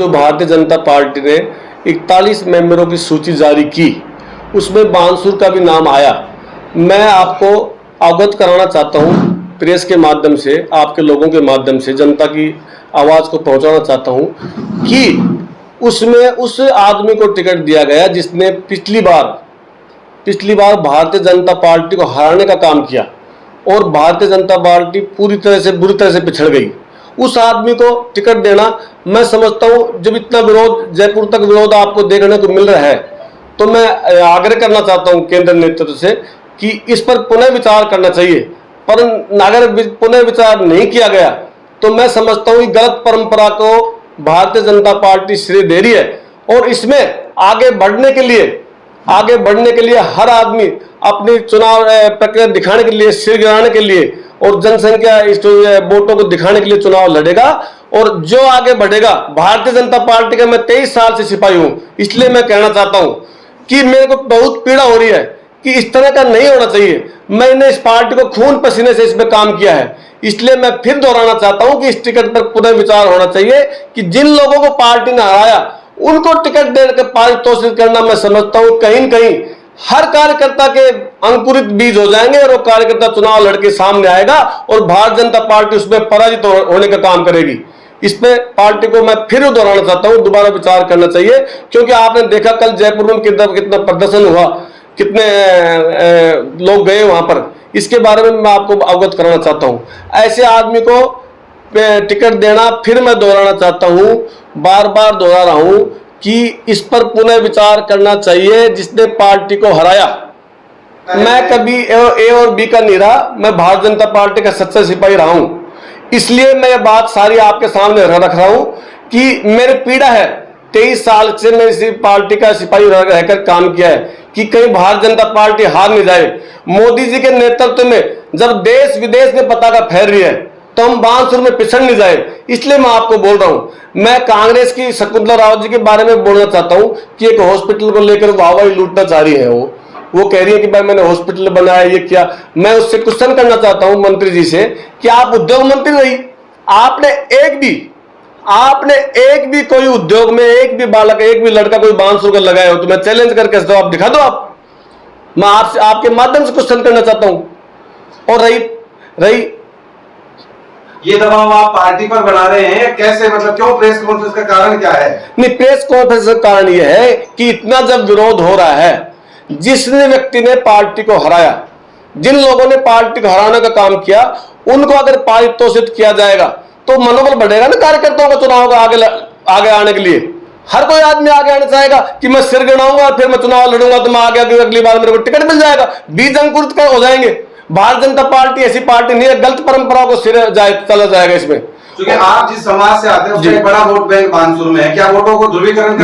जो भारतीय जनता पार्टी ने 41 मेंबरों की सूची जारी की, उसमें बांसुर का भी नाम आया। मैं आपको अवगत कराना चाहता हूं, प्रेस के माध्यम से, आपके लोगों के माध्यम से जनता की आवाज़ को पहुंचाना चाहता हूं कि उसमें उस आदमी को टिकट दिया गया जिसने पिछली बार भारतीय जनता पार्टी को हराने का काम किया और भारतीय जनता पार्टी बुरी तरह से पिछड़ गई। उस आदमी को टिकट देना, मैं समझता हूं, जब इतना विरोध, जयपुर तक विरोध आपको देखने को मिल रहा है, तो मैं आग्रह करना चाहता हूं केंद्र नेतृत्व से कि इस पर पुनः विचार करना चाहिए। पर अगर पुनः विचार नहीं किया गया तो मैं समझता हूं कि गलत परंपरा को भारतीय जनता पार्टी श्रेय दे रही है और इसमें आगे बढ़ने के लिए हर आदमी अपनी चुनाव प्रक्रिया दिखाने के लिए, सिर गिराने के लिए और जनसंख्या वोटों को दिखाने के लिए चुनाव लड़ेगा। और जो आगे बढ़ेगा, भारतीय जनता पार्टी का मैं 23 साल से सिपाही हूं, इसलिए मैं कहना चाहता हूं कि मेरे को बहुत पीड़ा हो रही है कि इस तरह का नहीं होना चाहिए। मैंने इस पार्टी को खून पसीने से इसमें काम किया है, इसलिए मैं फिर दोहराना चाहता हूं कि इस टिकट पर पुनः विचार होना चाहिए कि जिन लोगों को पार्टी ने हराया उनको टिकट देकर पारितोषित करना, मैं समझता हूं कहीं न कहीं हर कार्यकर्ता के अंकुरित बीज हो जाएंगे और वो कार्यकर्ता चुनाव लड़के सामने आएगा और भारतीय जनता पार्टी उसमें पराजित होने का काम करेगी। इस पे पार्टी को मैं फिर दोहराना चाहता हूं, दोबारा विचार करना चाहिए, क्योंकि आपने देखा कल जयपुर में कितना प्रदर्शन हुआ, कितने लोग गए वहां पर। इसके बारे में मैं आपको अवगत कराना चाहता हूं। ऐसे आदमी को टिकट देना, फिर मैं दोहराना चाहता हूं, बार बार दोहरा रहा हूं कि इस पर पुनः विचार करना चाहिए जिसने पार्टी को हराया। मैं कभी ए और बी का नहीं रहा, मैं भारतीय जनता पार्टी का सच्चा सिपाही रहा हूं, इसलिए मैं ये बात सारी आपके सामने रख रहा हूं कि मेरी पीड़ा है। 23 साल से मैं इसी पार्टी का सिपाही रहकर काम किया है कि कहीं भारतीय जनता पार्टी हार नहीं जाए। मोदी जी के नेतृत्व में जब देश विदेश में पताका फैल रही है तो हम बांसुर में पिछड़ नहीं जाए, इसलिए मैं आपको बोल रहा हूं। मैं कांग्रेस की शकुंतला रावत जी के बारे में बोलना चाहता हूं कि एक हॉस्पिटल को लेकर वाहवाही लूटना चाह रही है। वो कह रही है कि भाई मैंने हॉस्पिटल बनाया, ये किया। मैं उससे क्वेश्चन करना चाहता हूं मंत्री जी से कि आप उद्योग मंत्री रही, आपने एक भी कोई उद्योग में एक भी बालक, एक भी लड़का कोई बांसुर का लगाया हो तो मैं चैलेंज करके जवाब दिखा दो आप। मैं आपसे आपके माध्यम से क्वेश्चन करना चाहता हूं। और रही ये दबाव आप पार्टी पर बना रहे हैं, कैसे, मतलब क्यों? प्रेस कॉन्फ्रेंस का कारण क्या है? नहीं, प्रेस कॉन्फ्रेंस का कारण यह है कि इतना जब विरोध हो रहा है, जिसने व्यक्ति ने पार्टी को हराया, जिन लोगों ने पार्टी को हराने का काम किया, उनको अगर पारितोषित किया जाएगा तो मनोबल बढ़ेगा ना कार्यकर्ताओं का चुनाव का आगे आने के लिए। हर कोई आदमी आगे आना चाहेगा कि मैं सिर गिराऊंगा फिर मैं चुनाव लड़ूंगा तो मैं आगे अगली बार मेरे को टिकट मिल जाएगा, बीज अंकुरित हो जाएंगे। भारतीय जनता पार्टी ऐसी पार्टी नहीं है, गलत परंपराओं को सिर चला जाएगा इसमें। क्योंकि आप जिस समाज से आते हैं उसमें बड़ा वोट बैंक बांसुर में है, क्या वोटों को ध्रुवीकरण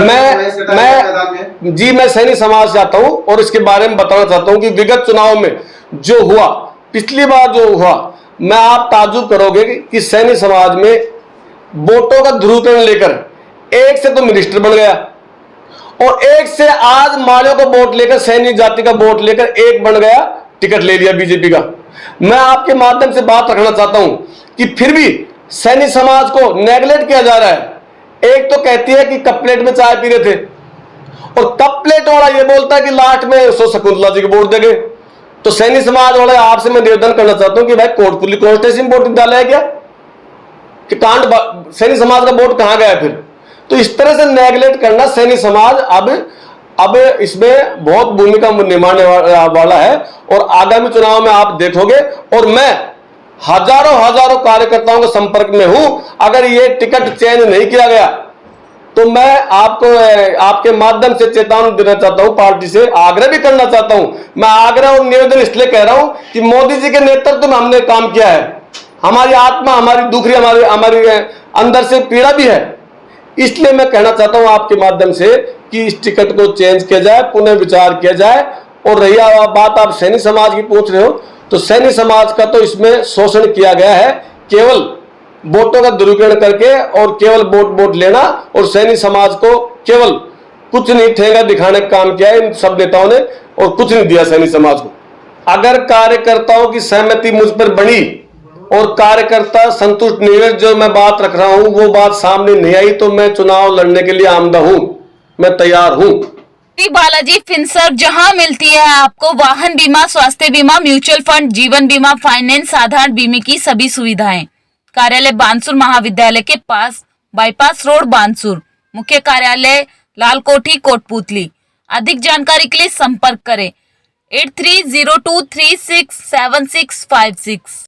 मैं सैनिक समाज से आता हूं और इसके बारे में बताना चाहता हूं कि विगत चुनाव में जो हुआ, पिछली बार जो हुआ, मैं आप ताज्जुब करोगे कि सैनिक समाज में वोटों का ध्रुवीकरण लेकर एक से तो मिनिस्टर बन गया और एक से आज मालियों का वोट लेकर, सैनिक जाति का वोट लेकर एक बन गया, टिकट ले लिया बीजेपी का। मैं आपके माध्यम से बात रखना चाहता हूं कि फिर भी सैनिक समाज को नेगलेक्ट किया जा रहा है। एक तो कहती है कि कप प्लेट में चाय पी रहे थे और कप प्लेट वाला ये बोलता है कि लास्ट में शकुंतला जी को वोट देंगे। तो सैनिक समाज वाले आपसे मैं निवेदन करना चाहता हूं कि भाई कोटपुतली कॉन्स्टिट्यूंसी में वोट डाला है क्या कि कांड सैनिक समाज का वोट कहां गया फिर? तो इस तरह से नेगलेक्ट करना सैनिक समाज अब इसमें बहुत भूमिका निभाने वाला है और आगामी चुनाव में आप देखोगे। और मैं हजारों कार्यकर्ताओं के संपर्क में हूं। अगर ये टिकट चेंज नहीं किया गया तो मैं आपको आपके माध्यम से चेतावनी देना चाहता हूं, पार्टी से आग्रह भी करना चाहता हूं। मैं आग्रह और निवेदन इसलिए कह रहा हूं कि मोदी जी के नेतृत्व में हमने काम किया है, हमारी आत्मा हमारी दुख रही, हमारी अंदर से पीड़ा भी है, इसलिए मैं कहना चाहता हूं आपके माध्यम से कि इस टिकट को चेंज किया जाए, पुनः विचार किया जाए। और रही बात आप सैनिक समाज की पूछ रहे हो, तो सैनिक समाज का तो इसमें शोषण किया गया है, केवल वोटों का दुरुपयोग करके और केवल वोट लेना, और सैनिक समाज को केवल कुछ नहीं ठेंगा दिखाने का काम किया है इन सब नेताओं ने और कुछ नहीं दिया सैनिक समाज को। अगर कार्यकर्ताओं की सहमति मुझ पर बनी और कार्यकर्ता संतुष्ट नहीं है। जो मैं बात रख रहा हूं वो बात सामने नहीं आई तो मैं चुनाव लड़ने के लिए आमदा हूं, मैं तैयार हूं। श्री बालाजी फिनसर्व, जहां मिलती है आपको वाहन बीमा, स्वास्थ्य बीमा, म्यूचुअल फंड, जीवन बीमा, फाइनेंस, साधारण बीमे की सभी सुविधाएं। कार्यालय बानसूर महाविद्यालय के पास, बाईपास रोड, बानसूर। मुख्य कार्यालय लाल कोठी, कोटपुतली। अधिक जानकारी के लिए संपर्क करें 8302367656।